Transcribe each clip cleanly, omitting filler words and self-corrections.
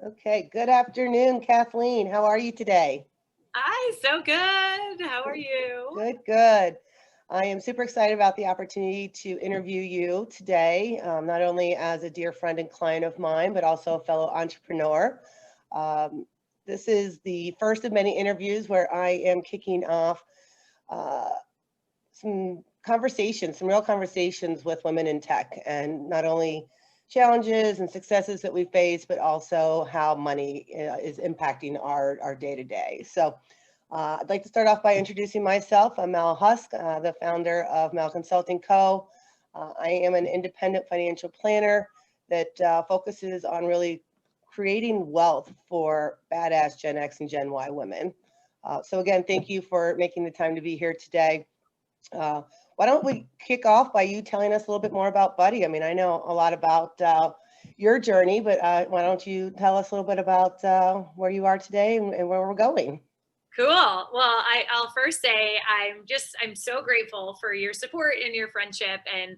Okay, good afternoon, Kathleen. How are you today? Hi, so good. How are you? Good, good. I am super excited about the opportunity to interview you today, not only as a dear friend and client of mine, but also a fellow entrepreneur. Um, this is the first of many interviews where I am kicking off uh, some conversations, some real conversations with women in tech, and not only challenges and successes that we face, but also how money is impacting our day to day. So I'd like to start off by introducing myself. I'm Mal Husk, the founder of Mal Consulting Co. I am an independent financial planner that focuses on really creating wealth for badass Gen X and Gen Y women. So again, thank you for making the time to be here today. Uh, why don't we kick off by you telling us a little bit more about Buddy? I mean, I know a lot about your journey, but why don't you tell us a little bit about where you are today and where we're going? Cool. Well, I'll first say I'm so grateful for your support and your friendship, and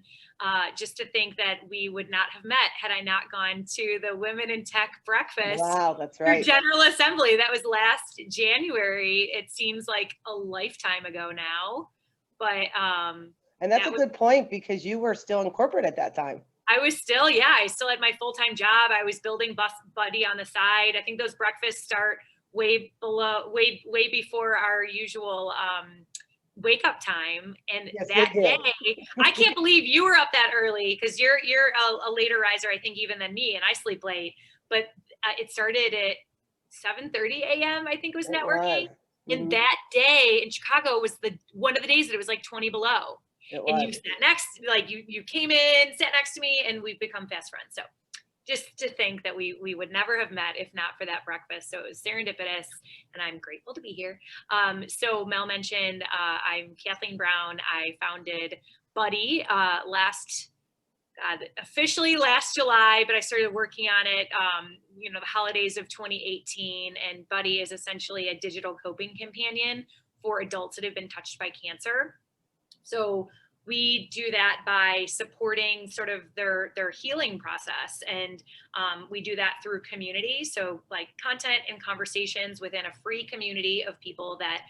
just to think that we would not have met had I not gone to the Women in Tech breakfast Wow, that's through right. General Assembly. That was last January. It seems like a lifetime ago now, but And that's that a was good point because you were still in corporate at that time. I was still, yeah, I still had my full-time job. I was building Bus Buddy on the side. I think those breakfasts start way before our usual wake up time. And Yes, they that day, do. I can't believe you were up that early because you're a later riser, I think, even than me, and I sleep late. But it started at 7:30 a.m. I think was It was. networking. And Hmm. that day in Chicago was the one of the days that it was like 20 below, It and you was. sat next, like you came in, sat next to me, and we've become fast friends. So just to think that we would never have met if not for that breakfast. So it was serendipitous, and I'm grateful to be here. So Mel mentioned I'm Kathleen Brown. I founded Buddy last officially last July, but I started working on it, the holidays of 2018. And Buddy is essentially a digital coping companion for adults that have been touched by cancer. So we do that by supporting sort of their healing process, and we do that through community. So like content and conversations within a free community of people that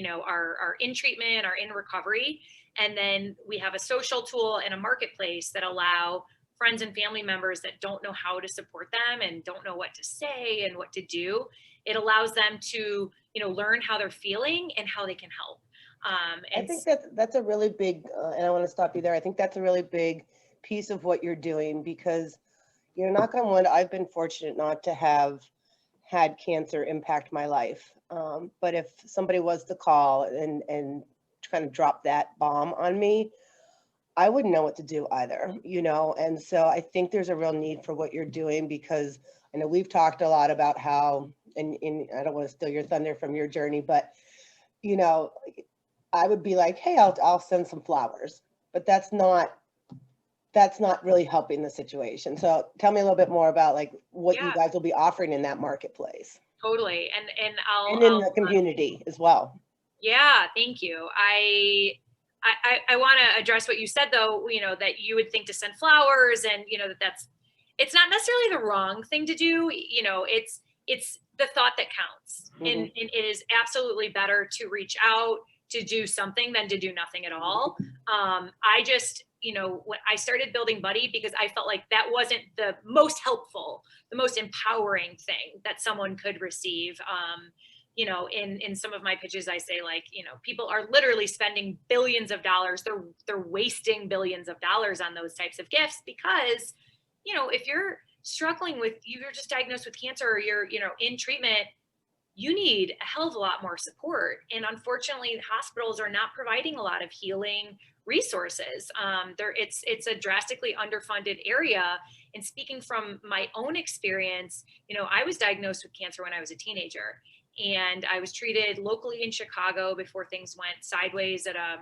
are in treatment, are in recovery, and then we have a social tool and a marketplace that allow friends and family members that don't know how to support them and don't know what to say and what to do. It allows them to learn how they're feeling and how they can help. I think that's a really big, and I want to stop you there. I think that's a really big piece of what you're doing because, knock on wood, I've been fortunate not to have had cancer impact my life. But if somebody was to call and kind of drop that bomb on me, I wouldn't know what to do either. And so I think there's a real need for what you're doing because I know we've talked a lot about how, and I don't want to steal your thunder from your journey, but you know, I would be like, hey, I'll send some flowers, but that's not really helping the situation. So tell me a little bit more about like what you Yeah, guys will be offering in that marketplace totally. And I'll and in the community as well. yeah, thank you. I want to address what you said though, that you would think to send flowers, and that's it's not necessarily the wrong thing to do. It's the thought that counts. And, Hmm. and it is absolutely better to reach out to do something than to do nothing at all. I just, when I started building Buddy, because I felt like that wasn't the most helpful, the most empowering thing that someone could receive. In some of my pitches, I say, like, people are literally spending billions of dollars. They're wasting billions of dollars on those types of gifts because, if you're struggling with, you're just diagnosed with cancer, or you're, in treatment, you need a hell of a lot more support. And unfortunately, hospitals are not providing a lot of healing resources. It's a drastically underfunded area. And speaking from my own experience, I was diagnosed with cancer when I was a teenager, and I was treated locally in Chicago before things went sideways at a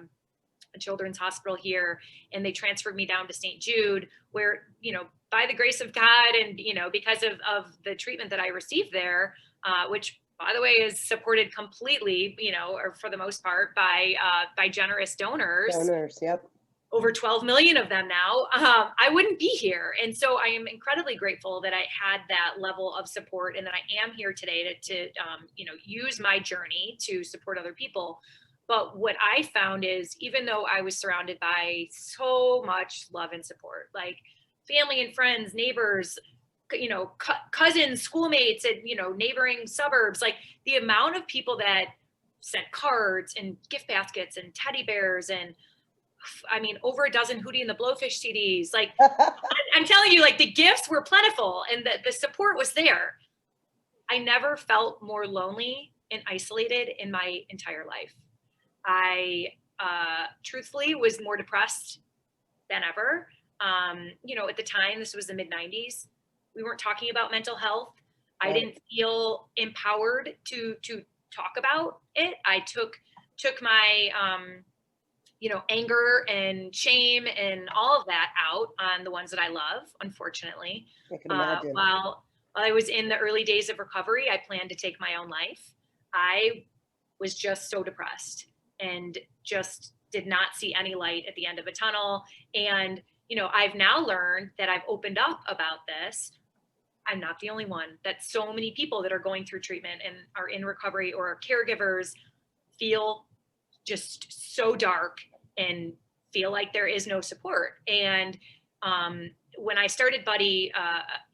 children's hospital here, and they transferred me down to St. Jude, where, by the grace of God, and because of the treatment that I received there, which, by the way, is supported completely, or for the most part, by generous donors. Donors, yep. over 12 million of them now, I wouldn't be here. And so I am incredibly grateful that I had that level of support and that I am here today to use my journey to support other people. But what I found is, even though I was surrounded by so much love and support, like family and friends, neighbors, cousins, schoolmates, and, neighboring suburbs, like the amount of people that sent cards and gift baskets and teddy bears and, I mean, over a dozen Hootie and the Blowfish CDs. Like, I'm telling you, like, the gifts were plentiful and the support was there. I never felt more lonely and isolated in my entire life. I truthfully was more depressed than ever. At the time, this was the mid 90s. We weren't talking about mental health. Right. I didn't feel empowered to talk about it. I took my anger and shame and all of that out on the ones that I love, unfortunately. I can imagine. While I was in the early days of recovery, I planned to take my own life. I was just so depressed and just did not see any light at the end of a tunnel. And, I've now learned that I've opened up about this. I'm not the only one. That so many people that are going through treatment and are in recovery or are caregivers feel just so dark and feel like there is no support. And when I started Buddy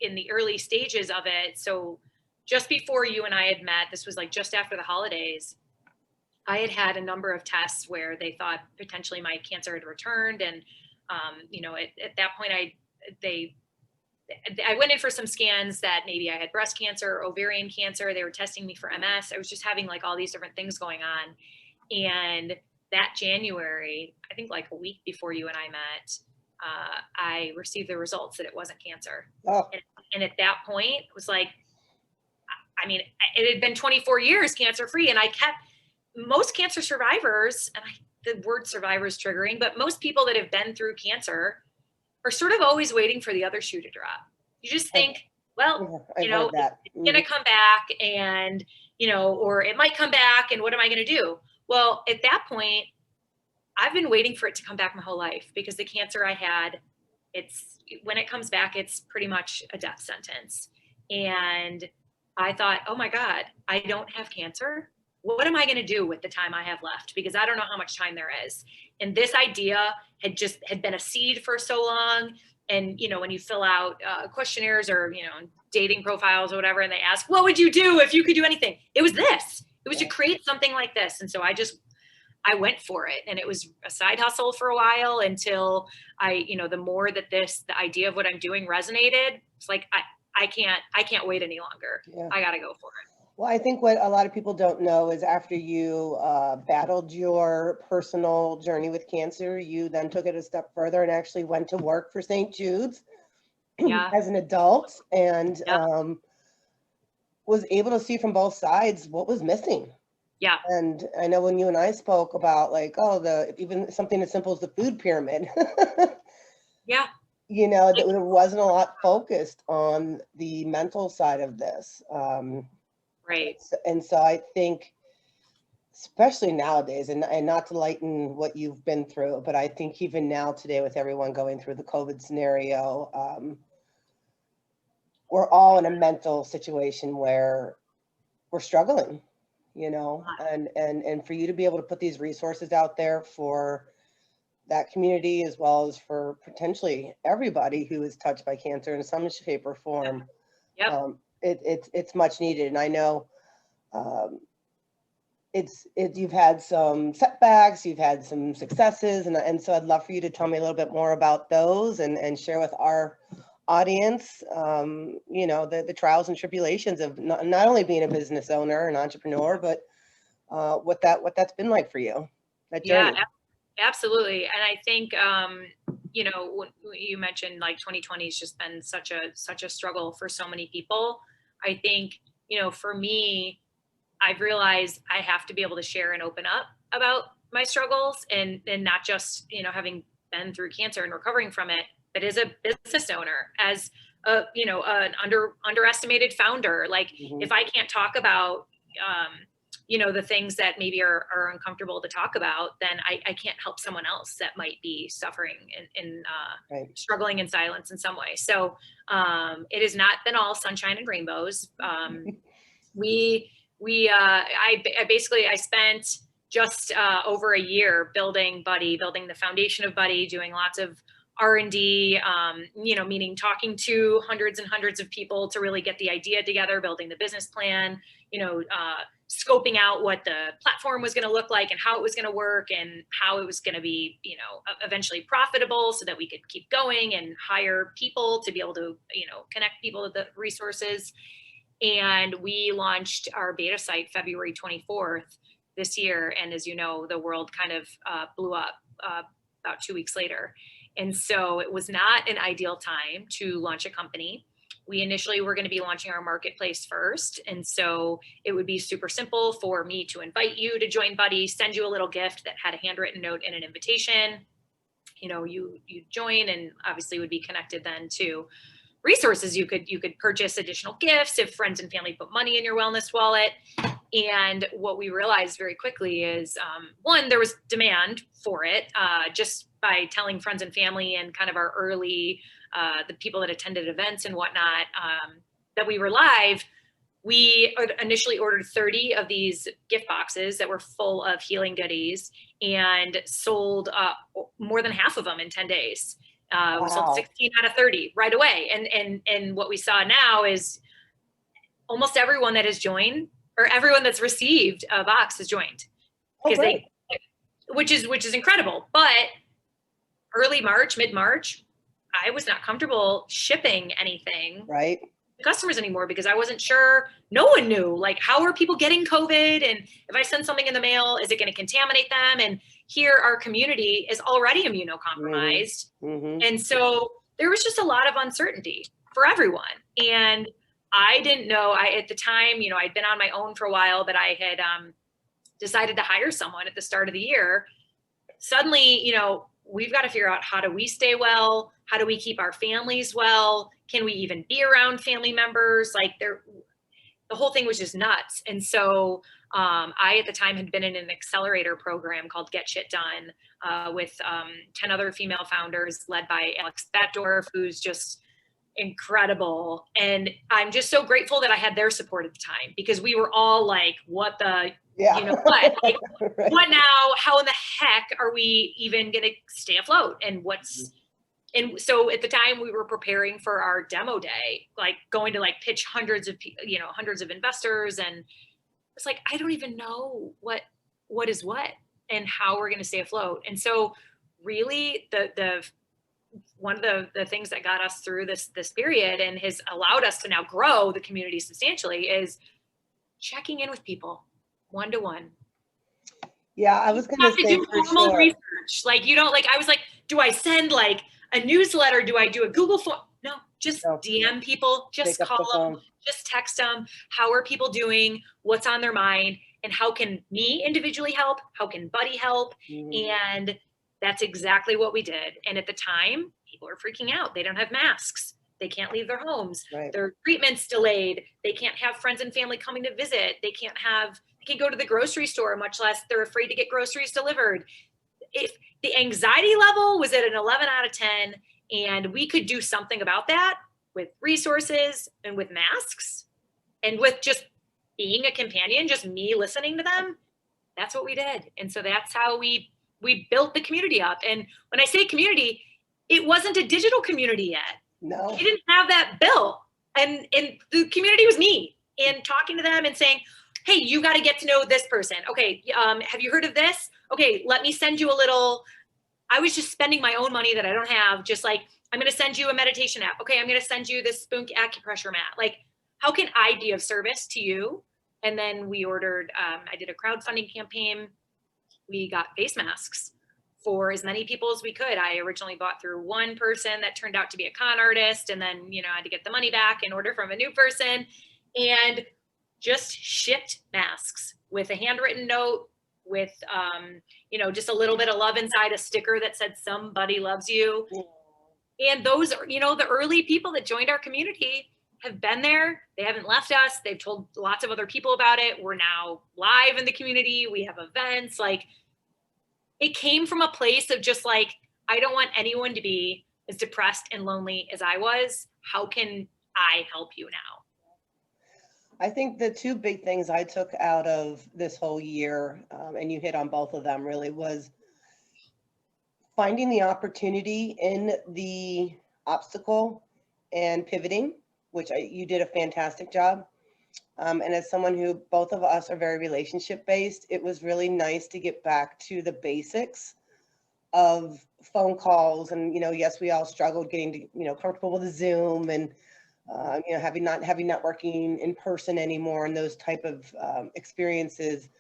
in the early stages of it, so just before you and I had met, this was like just after the holidays, I had a number of tests where they thought potentially my cancer had returned. And, at that point, I went in for some scans that maybe I had breast cancer, ovarian cancer. They were testing me for MS. I was just having like all these different things going on. And that January, I think like a week before you and I met, I received the results that it wasn't cancer. Oh. And at that point, it was like, I mean, it had been 24 years cancer-free. And most cancer survivors, and the word survivor is triggering, but most people that have been through cancer are sort of always waiting for the other shoe to drop. You just think, well, it's going to come back and, or it might come back and what am I going to do? Well, at that point, I've been waiting for it to come back my whole life because the cancer I had, when it comes back, it's pretty much a death sentence. And I thought, oh my God, I don't have cancer. What am I going to do with the time I have left? Because I don't know how much time there is. And this idea had been a seed for so long. And, when you fill out questionnaires or, dating profiles or whatever, and they ask, what would you do if you could do anything? It was this. It was to create something like this. And so I went for it. And it was a side hustle for a while until the more that the idea of what I'm doing resonated, it's like, I can't wait any longer. Yeah. I got to go for it. Well, I think what a lot of people don't know is after you battled your personal journey with cancer, you then took it a step further and actually went to work for St. Jude's as an adult and was able to see from both sides what was missing. Yeah. And I know when you and I spoke about like, even something as simple as the food pyramid. Yeah. That there wasn't a lot focused on the mental side of this. Right. And so I think, especially nowadays, and not to lighten what you've been through, but I think even now today with everyone going through the COVID scenario, we're all in a mental situation where we're struggling, and for you to be able to put these resources out there for that community as well as for potentially everybody who is touched by cancer in some shape or form. Yep. It's much needed. And I know you've had some setbacks, you've had some successes. And so I'd love for you to tell me a little bit more about those and share with our audience, the trials and tribulations of not only being a business owner and entrepreneur, but what that's been like for you, that journey. Yeah, absolutely. And I think, when you mentioned like 2020 has just been such a struggle for so many people. I think, for me, I've realized I have to be able to share and open up about my struggles and not just, having been through cancer and recovering from it, but as a business owner, as an underestimated founder. Like if I can't talk about, you know, the things that maybe are uncomfortable to talk about, then I can't help someone else that might be suffering and Right. struggling in silence in some way. So it has not been all sunshine and rainbows. I spent just over a year building Buddy, building the foundation of Buddy, doing lots of R&D, you know, meaning talking to hundreds and hundreds of people to really get the idea together, building the business plan, you know, scoping out what the platform was going to look like and how it was going to work and how it was going to be, you know, eventually profitable so that we could keep going and hire people to be able to, you know, connect people to the resources. And we launched our beta site February 24th this year. And as you know, the world kind of blew up about 2 weeks later. And so it was not an ideal time to launch a company. We initially were going to be launching our marketplace first. And so it would be super simple for me to invite you to join Buddy, send you a little gift that had a handwritten note and an invitation. You know, you join and obviously would be connected then to resources. You could purchase additional gifts if friends and family put money in your wellness wallet. And what we realized very quickly is, one, there was demand for it, just by telling friends and family and kind of our early, the people that attended events and whatnot, that we were live. We initially ordered 30 of these gift boxes that were full of healing goodies and sold more than half of them in 10 days. We sold 16 out of 30 right away. And what we saw now is almost everyone that has joined or everyone that's received a box has joined, because which is incredible. But early March, mid-March, I was not comfortable shipping anything to customers anymore because I wasn't sure. No one knew, like, how are people getting COVID? And if I send something in the mail, is it going to contaminate them? And here our community is already immunocompromised. And so there was just a lot of uncertainty for everyone. And I didn't know, at the time, you know, I'd been on my own for a while, but I had decided to hire someone at the start of the year. Suddenly, you know, we've got to figure out, how do we stay well? How do we keep our families well? Can we even be around family members? Like, the whole thing was just nuts. And so I, at the time, had been in an accelerator program called Get Shit Done with 10 other female founders led by Alex Batdorf, who's just incredible. And I'm just so grateful that I had their support at the time, because we were all like, what the, you know what, like, what now? How in the heck are we even going to stay afloat? And and so at the time we were preparing for our demo day, like going to like pitch hundreds of investors. And it's like, I don't even know what is what and how we're going to stay afloat. And so really one of the things that got us through this period and has allowed us to now grow the community substantially is checking in with people one-to-one. Yeah, I was going to say, do formal research. Like, you don't, like, I was like, do I send like a newsletter? Do I do a Google form? No, just DM people, just call them, just text them. How are people doing? What's on their mind? And how can me individually help? How can Buddy help? And that's exactly what we did. And at the time, people are freaking out. They don't have masks. They can't leave their homes. Their treatment's delayed. They can't have friends and family coming to visit. They can't go to the grocery store, much less they're afraid to get groceries delivered. If the anxiety level was at an 11 out of 10, and we could do something about that with resources and with masks and with just being a companion, just me listening to them, that's what we did. And so that's how we built the community up. And when I say community, it wasn't a digital community yet. No. We didn't have that built. And the community was me, and talking to them and saying, hey, you got to get to know this person. Okay, have you heard of this? Okay, let me send you a little. I was just spending my own money that I don't have, just like, I'm going to send you a meditation app. Okay, I'm going to send you this Spoon acupressure mat. Like, how can I be of service to you? And then we ordered, I did a crowdfunding campaign. We got face masks for as many people as we could. I originally bought through one person that turned out to be a con artist, and then, you know, I had to get the money back and order from a new person, and just shipped masks with a handwritten note, with, you know, just a little bit of love inside, a sticker that said somebody loves you. And those are, you know, the early people that joined our community have been there. They haven't left us. They've told lots of other people about it. We're now live in the community. We have events. Like, it came from a place of just like, I don't want anyone to be as depressed and lonely as I was. How can I help you now? I think the two big things I took out of this whole year, and you hit on both of them really, was finding the opportunity in the obstacle and pivoting, which you did a fantastic job. And as someone who, both of us are very relationship based, it was really nice to get back to the basics of phone calls. And, yes, we all struggled getting to, comfortable with the Zoom and, having networking in person anymore, and those type of experiences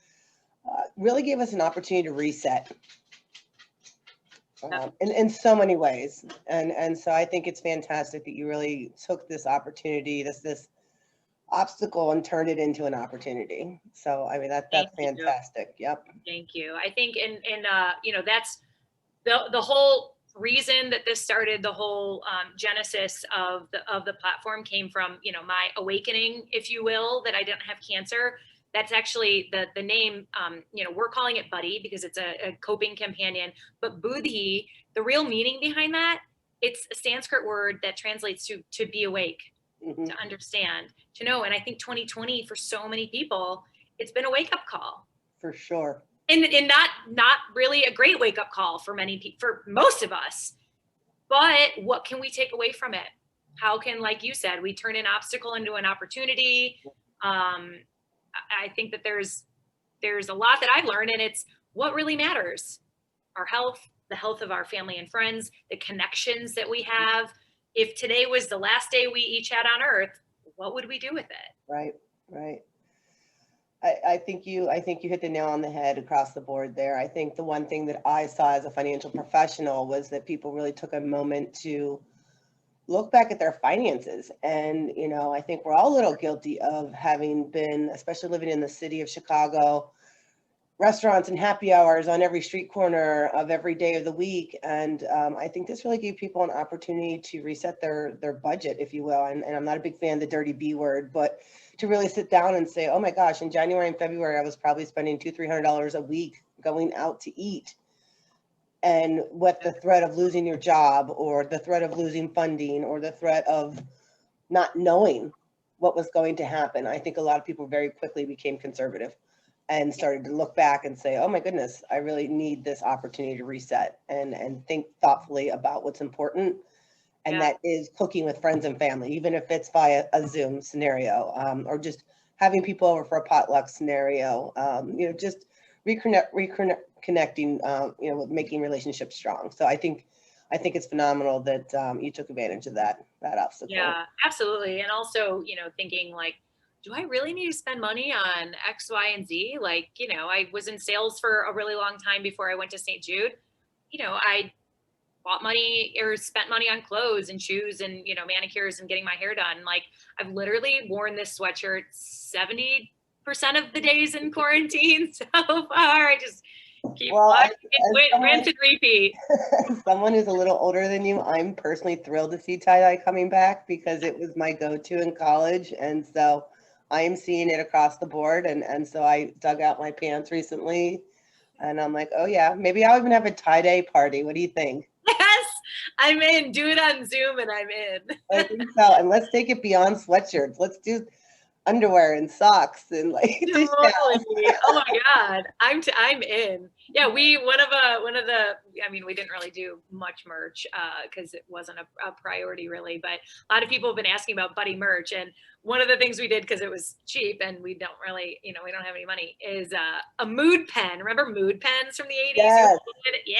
really gave us an opportunity to reset in so many ways. And so I think it's fantastic that you really took this opportunity, this obstacle, and turned it into an opportunity. So, I mean, that's fantastic. Yep. Thank you. I think, that's the whole reason that this started. The whole genesis of the platform came from, my awakening, if you will, that I didn't have cancer. That's actually the name. We're calling it Buddy because it's a coping companion, but buddhi, the real meaning behind that, it's a Sanskrit word that translates to be awake, to understand, to know. And I think 2020 for so many people, it's been a wake-up call. For sure. And not really a great wake-up call for most of us. But what can we take away from it? How can, like you said, we turn an obstacle into an opportunity? I think that there's a lot that I've learned, and it's what really matters: our health, the health of our family and friends, the connections that we have. If today was the last day we each had on earth, what would we do with it? Right. I think you hit the nail on the head across the board there. I think the one thing that I saw as a financial professional was that people really took a moment to look back at their finances. And, I think we're all a little guilty of having been, especially living in the city of Chicago, restaurants and happy hours on every street corner of every day of the week. And I think this really gave people an opportunity to reset their budget, if you will. And I'm not a big fan of the dirty B word, but to really sit down and say, oh my gosh, in January and February, I was probably spending $200-300 a week going out to eat. And with the threat of losing your job, or the threat of losing funding, or the threat of not knowing what was going to happen, I think a lot of people very quickly became conservative and started to look back and say, oh my goodness, I really need this opportunity to reset and think thoughtfully about what's important. And that is cooking with friends and family, even if it's via a Zoom scenario, or just having people over for a potluck scenario, just reconnecting, with making relationships strong. So I think it's phenomenal that you took advantage of that obstacle. Yeah, absolutely. And also, thinking like, do I really need to spend money on X, Y, and Z? Like, I was in sales for a really long time before I went to St. Jude. I bought money or spent money on clothes and shoes and, manicures and getting my hair done. Like, I've literally worn this sweatshirt 70% of the days in quarantine so far. I just keep rinse and repeat. Someone who's a little older than you, I'm personally thrilled to see tie-dye coming back because it was my go-to in college. And so I am seeing it across the board. And so I dug out my pants recently and I'm like, oh yeah, maybe I'll even have a tie-dye party. What do you think? Yes, I'm in. Do it on Zoom and I'm in. I think so. And let's take it beyond sweatshirts. Let's do underwear and socks and like totally. Oh my God. I'm in. Yeah, we didn't really do much merch because it wasn't a priority really, but a lot of people have been asking about Buddy merch. And one of the things we did, because it was cheap and we don't really, we don't have any money, is a mood pen. Remember mood pens from the 80s? Yes. Yeah.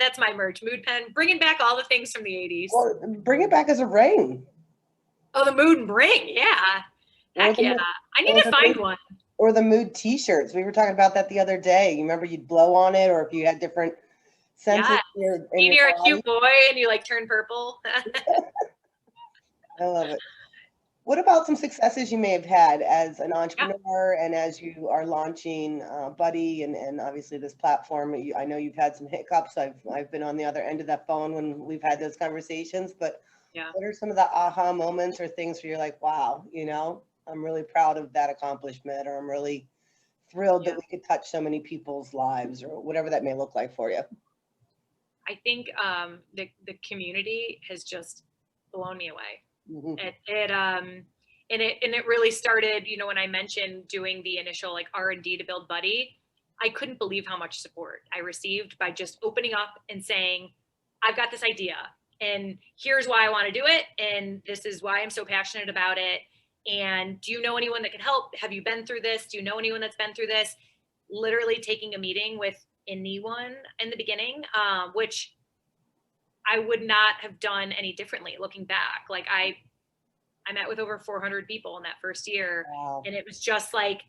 That's my merch, mood pen, bringing back all the things from the 80s. Well, bring it back as a ring. Oh, the mood ring. Yeah. Heck yeah. I need to find one. Or the mood t-shirts. We were talking about that the other day. You remember you'd blow on it, or if you had different senses. Yeah. You're a cute boy and you like turn purple. I love it. What about some successes you may have had as an entrepreneur and as you are launching Buddy and obviously this platform? I know you've had some hiccups. I've been on the other end of that phone when we've had those conversations, but Yeah. What are some of the aha moments or things where you're like, wow, I'm really proud of that accomplishment, or I'm really thrilled that we could touch so many people's lives, or whatever that may look like for you? I think the community has just blown me away. Mhm. And it really started, when I mentioned doing the initial like R&D to build Buddy. I couldn't believe how much support I received by just opening up and saying, I've got this idea and here's why I want to do it, and this is why I'm so passionate about it, and do you know anyone that can help? Have you been through this? Do you know anyone that's been through this? Literally taking a meeting with anyone in the beginning, which I would not have done any differently looking back. Like I met with over 400 people in that first year. Wow. And it was just like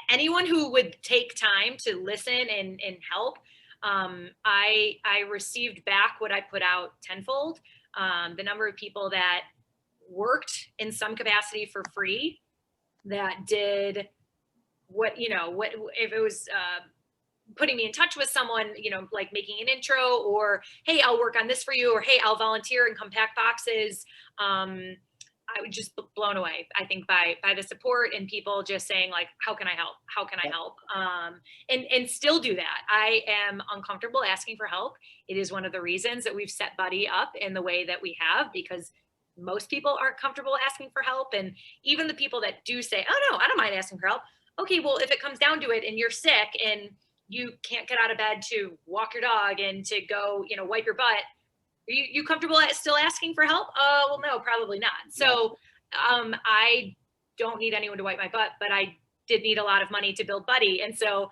anyone who would take time to listen and help. I received back what I put out tenfold. The number of people that worked in some capacity for free, that did what if it was putting me in touch with someone, like making an intro, or hey, I'll work on this for you, or hey, I'll volunteer and come pack boxes. I was just blown away, I think, by the support and people just saying like, how can I help? How can I help? And still do that. I am uncomfortable asking for help. It is one of the reasons that we've set Buddy up in the way that we have, because most people aren't comfortable asking for help. And even the people that do say, oh no, I don't mind asking for help. Okay, well, if it comes down to it and you're sick and you can't get out of bed to walk your dog and to go, wipe your butt, are you comfortable still asking for help? Well, no, probably not. So I don't need anyone to wipe my butt, but I did need a lot of money to build Buddy. And so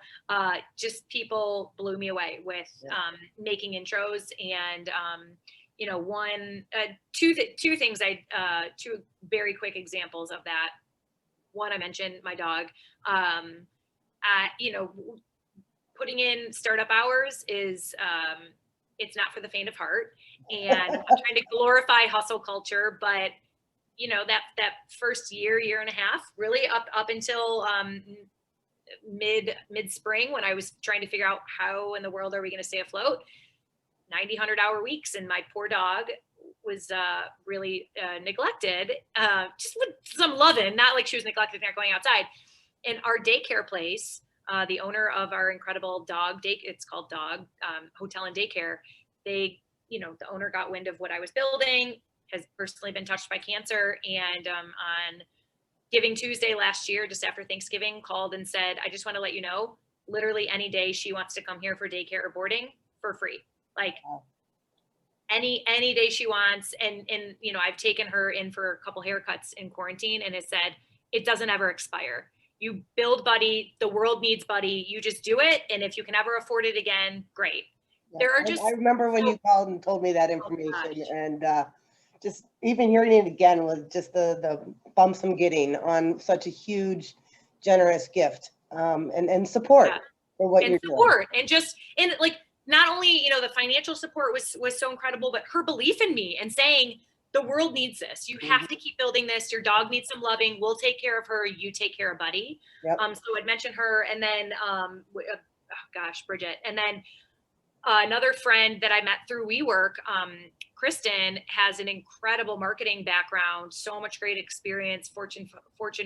just people blew me away with making intros. And, two things, two very quick examples of that. One, I mentioned my dog. Putting in startup hours is, it's not for the faint of heart. And I'm trying to glorify hustle culture, but that first year and a half, really up until mid spring, when I was trying to figure out how in the world are we going to stay afloat, 90, 100-hour weeks. And my poor dog was really neglected, just with some loving, not like she was neglected, not going outside. And our daycare place, the owner of our incredible dog it's called Dog Hotel and Daycare. The owner got wind of what I was building, has personally been touched by cancer, and on Giving Tuesday last year, just after Thanksgiving, called and said, I just want to let you know, literally any day she wants to come here for daycare or boarding for free, like any day she wants. And I've taken her in for a couple haircuts in quarantine, and it said it doesn't ever expire. You build Buddy, the world needs Buddy, you just do it. And if you can ever afford it again, great. There are just, I remember when you called and told me that information, and just even hearing it again was just the bumps I'm getting on such a huge, generous gift, and support for what you're doing. And like, not only, the financial support was so incredible, but her belief in me and saying, the world needs this. You have to keep building this. Your dog needs some loving. We'll take care of her. You take care of Buddy. Yep. So I'd mentioned her, and then, Bridget. And then another friend that I met through WeWork, Kristen, has an incredible marketing background, so much great experience, Fortune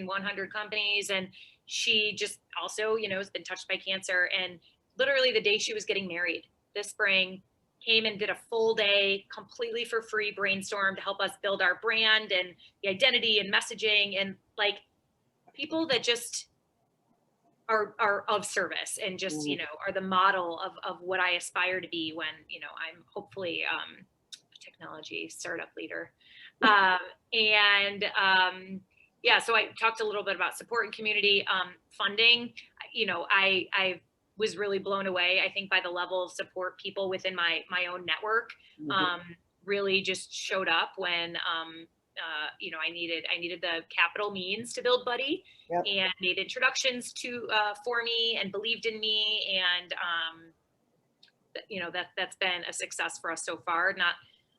100 companies. And she just also, has been touched by cancer. And literally the day she was getting married this spring, came and did a full day completely for free brainstorm to help us build our brand and the identity and messaging, and like people that just are of service and just, are the model of what I aspire to be when, I'm hopefully a technology startup leader. So I talked a little bit about support and community, funding. I was really blown away, I think, by the level of support people within my own network really just showed up when I needed the capital means to build Buddy, and made introductions for me and believed in me, and that's been a success for us so far.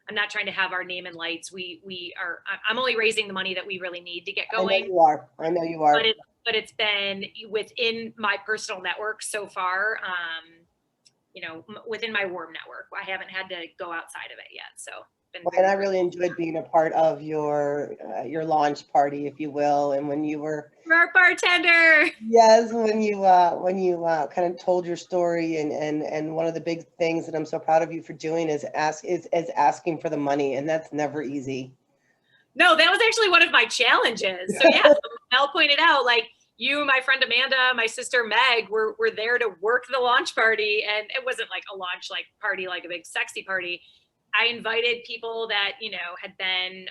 I'm not trying to have our name in lights. I'm only raising the money that we really need to get going. I know you are. But it's been within my personal network so far, within my warm network. I haven't had to go outside of it yet. So been Well, and very I really grateful. enjoyed being a part of your launch party, if you will, and when you were, Our bartender. yes, when you kind of told your story, and one of the big things that I'm so proud of you for doing is asking for the money, and that's never easy. No, that was actually one of my challenges. So yeah, Mel pointed out, like, you, my friend Amanda, my sister Meg were there to work the launch party. And it wasn't like a launch like party, like a big sexy party. I invited people that, had been,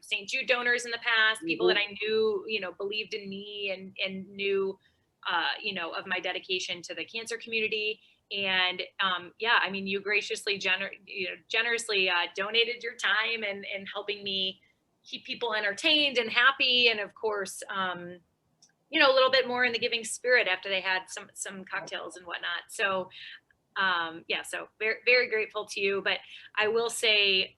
St. Jude donors in the past, people that I knew, believed in me and knew, of my dedication to the cancer community. And yeah, I mean, you graciously, generously donated your time and helping me keep people entertained and happy. And of course, a little bit more in the giving spirit after they had some cocktails and whatnot. So yeah, so very, very grateful to you. But I will say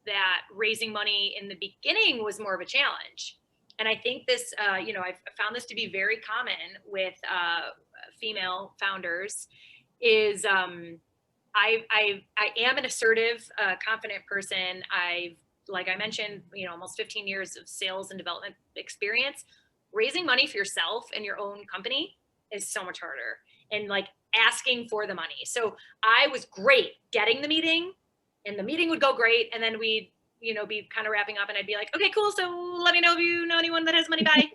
that raising money in the beginning was more of a challenge. And I think this, I've found this to be very common with female founders is I am an assertive, confident person. Like I mentioned, almost 15 years of sales and development experience. Raising money for yourself and your own company is so much harder. And like asking for the money. So I was great getting the meeting, and the meeting would go great. And then we'd, be kind of wrapping up, and I'd be like, okay, cool. So let me know if you know anyone that has money. Bye.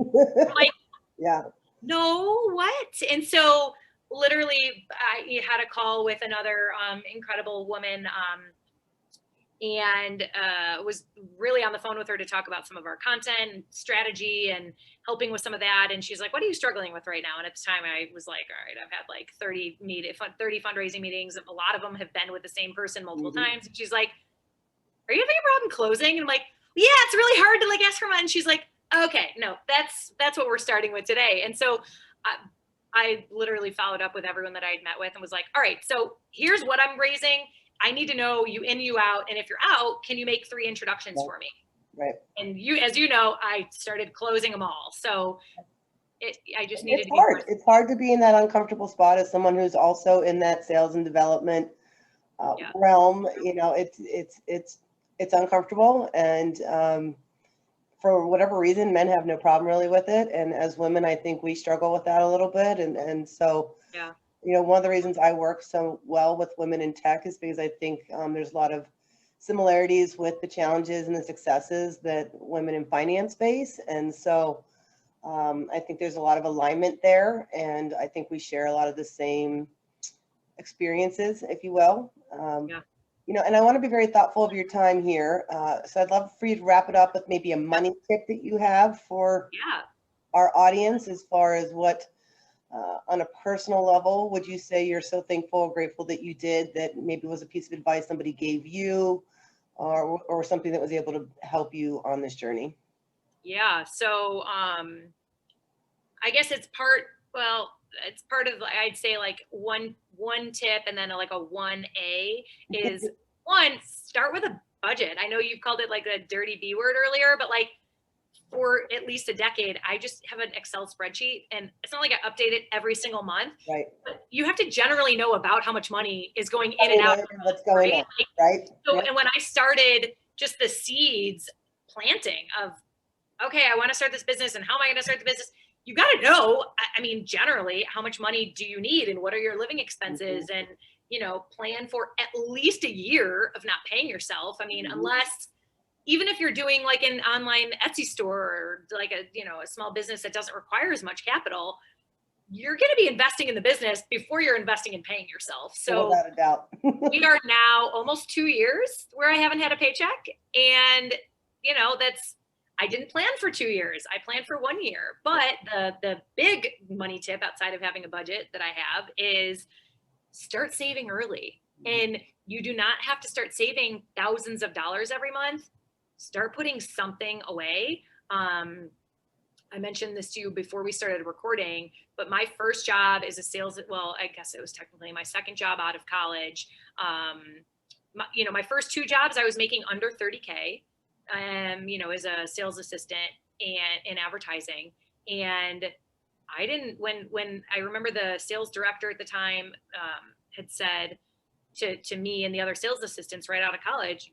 Like, Yeah. no, what? And so literally I had a call with another incredible woman, and was really on the phone with her to talk about some of our content and strategy and helping with some of that. And she's like, what are you struggling with right now? And at the time I was like, all right, I've had like 30 fundraising meetings. A lot of them have been with the same person multiple times. And she's like, are you having a problem closing? And I'm like, yeah, it's really hard to like ask for money. And she's like, okay, no, that's what we're starting with today. And so I literally followed up with everyone that I had met with and was like, all right, so here's what I'm raising. I need to know you in, you out. And if you're out, can you make 3 introductions for me? Right. And as you know, I started closing them all. So I just needed It's to be hard. It's hard to be in that uncomfortable spot as someone who's also in that sales and development realm. It's uncomfortable, and for whatever reason, men have no problem really with it, and as women, I think we struggle with that a little bit, and so yeah. One of the reasons I work so well with women in tech is because I think there's a lot of similarities with the challenges and the successes that women in finance face, and so I think there's a lot of alignment there, and I think we share a lot of the same experiences, if you will. Yeah. And I want to be very thoughtful of your time here. So I'd love for you to wrap it up with maybe a money tip that you have for our audience, as far as what, on a personal level, would you say you're so thankful or grateful that you did, that maybe was a piece of advice somebody gave you, or something that was able to help you on this journey? Yeah. So I guess it's part of, I'd say, like one tip, and then like a 1A is one, start with a budget. I know you've called it like a dirty B word earlier, but like for at least a decade, I just have an Excel spreadsheet, and it's not like I update it every single month. Right. But you have to generally know about how much money is going in and out. What's going on, right? So, and when I started just the seeds planting of, okay, I want to start this business, and how am I going to start the business? You got to know, I mean, generally, how much money do you need, and what are your living expenses, and, plan for at least a year of not paying yourself. I mean, unless, even if you're doing like an online Etsy store, or like a small business that doesn't require as much capital, you're going to be investing in the business before you're investing in paying yourself. So without a doubt. we are now almost 2 years where I haven't had a paycheck. And, I didn't plan for 2 years. I planned for 1 year. But the big money tip outside of having a budget that I have is start saving early. And you do not have to start saving thousands of dollars every month. Start putting something away. I mentioned this to you before we started recording, but my first job is I guess it was technically my second job out of college. My first 2 jobs, I was making under 30K, as a sales assistant and in advertising. And I didn't, when I remember the sales director at the time had said to me and the other sales assistants right out of college,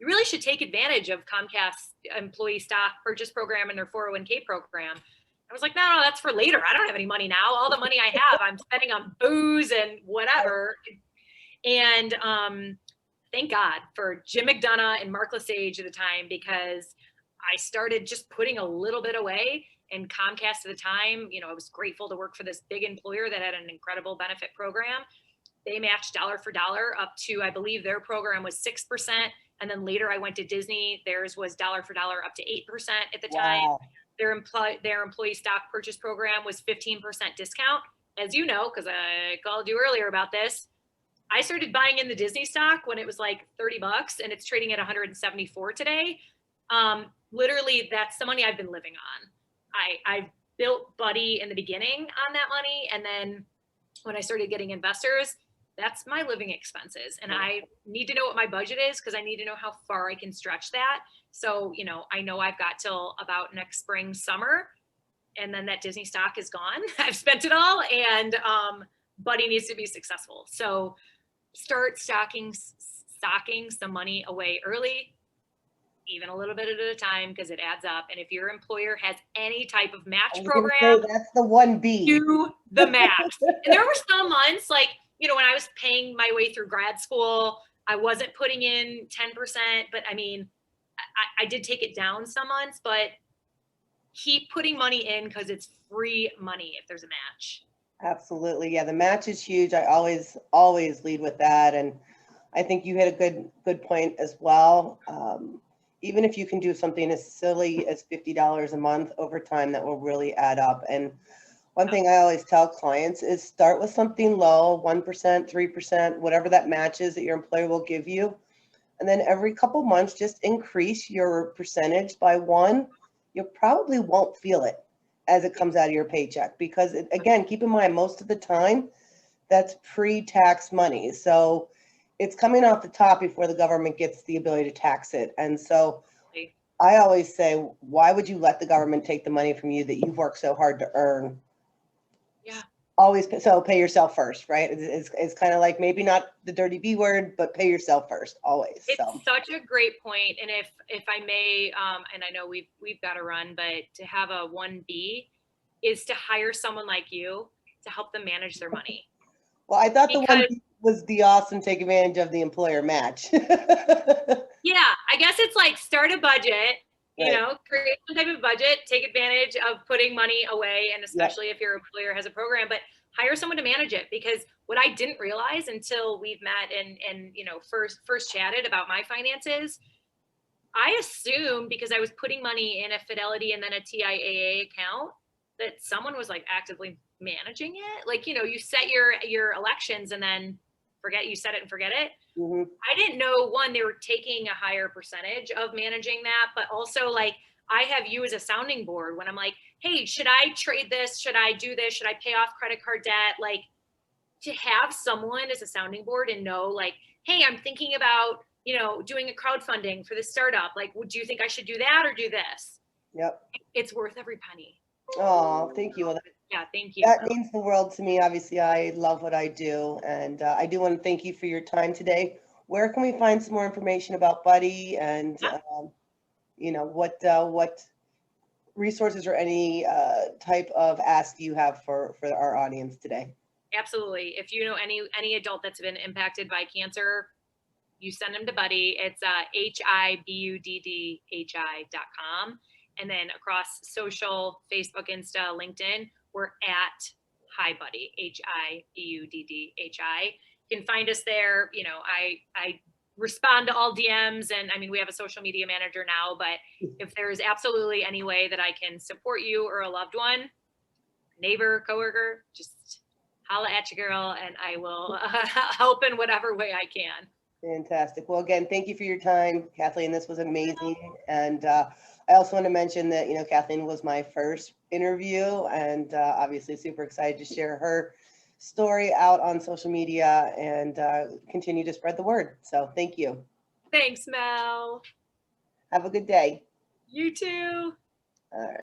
you really should take advantage of Comcast's employee stock purchase program and their 401k program. I was like, no, that's for later. I don't have any money now. All the money I have, I'm spending on booze and whatever. And thank God for Jim McDonough and Mark Lesage at the time, because I started just putting a little bit away. And Comcast at the time, I was grateful to work for this big employer that had an incredible benefit program. They matched dollar for dollar up to, I believe their program was 6%. And then later I went to Disney. Theirs was dollar for dollar up to 8% at the time. Their employee stock purchase program was 15% discount. As you know, because I called you earlier about this, I started buying in the Disney stock when it was like $30 and it's trading at 174 today. Literally, that's the money I've been living on. I built Buddy in the beginning on that money. And then when I started getting investors, that's my living expenses. And I need to know what my budget is because I need to know how far I can stretch that. So, I know I've got till about next spring, summer, and then that Disney stock is gone. I've spent it all, and Buddy needs to be successful. So start stocking some money away early, even a little bit at a time, because it adds up. And if your employer has any type of match program, that's the 1B. Do the max. And there were some months like, when I was paying my way through grad school, I wasn't putting in 10%, but I mean, I did take it down some months, but keep putting money in because it's free money if there's a match. Absolutely. Yeah, the match is huge. I always lead with that. And I think you hit a good point as well. Even if you can do something as silly as $50 a month over time, that will really add up. And one thing I always tell clients is start with something low, 1%, 3%, whatever that match is that your employer will give you. And then every couple months, just increase your percentage by 1. You probably won't feel it as it comes out of your paycheck because, again, keep in mind, most of the time, that's pre-tax money. So it's coming off the top before the government gets the ability to tax it. And so I always say, why would you let the government take the money from you that you've worked so hard to earn? Yeah. Always, so pay yourself first, right? It's kind of like maybe not the dirty B word, but pay yourself first, always. It's such a great point. And if I may, and I know we've got to run, but to have a 1B is to hire someone like you to help them manage their money. Well, I thought the 1B was the awesome take advantage of the employer match. Yeah, I guess it's like start a budget. Right. Create some type of budget, take advantage of putting money away, and especially if your employer has a program, but hire someone to manage it. Because what I didn't realize until we've met and first chatted about my finances, I assumed because I was putting money in a Fidelity and then a TIAA account that someone was like actively managing it. Like, you set your elections and then you set it and forget it. Mm-hmm. I didn't know, one, they were taking a higher percentage of managing that, but also like I have you as a sounding board when I'm like, hey, should I trade this? Should I do this? Should I pay off credit card debt? Like to have someone as a sounding board and know like, hey, I'm thinking about, doing a crowdfunding for the startup. Like, do you think I should do that or do this? Yep. It's worth every penny. Oh, thank you. Well, yeah, thank you. That means the world to me. Obviously, I love what I do. And I do want to thank you for your time today. Where can we find some more information about Buddy and, what resources or any type of ask you have for our audience today? Absolutely. If you know any adult that's been impacted by cancer, you send them to Buddy. It's HIBUDDHI.com. And then across social, Facebook, Insta, LinkedIn, we're at Hi Buddy, HIBUDDHI. You can find us there. I respond to all DMs, and I mean, we have a social media manager now, but if there's absolutely any way that I can support you or a loved one, neighbor, coworker, just holla at your girl and I will help in whatever way I can. Fantastic. Well, again, thank you for your time, Kathleen. This was amazing. And I also want to mention that, Kathleen was my first interview and obviously super excited to share her story out on social media and continue to spread the word. So thank you. Thanks, Mel. Have a good day. You too. All right.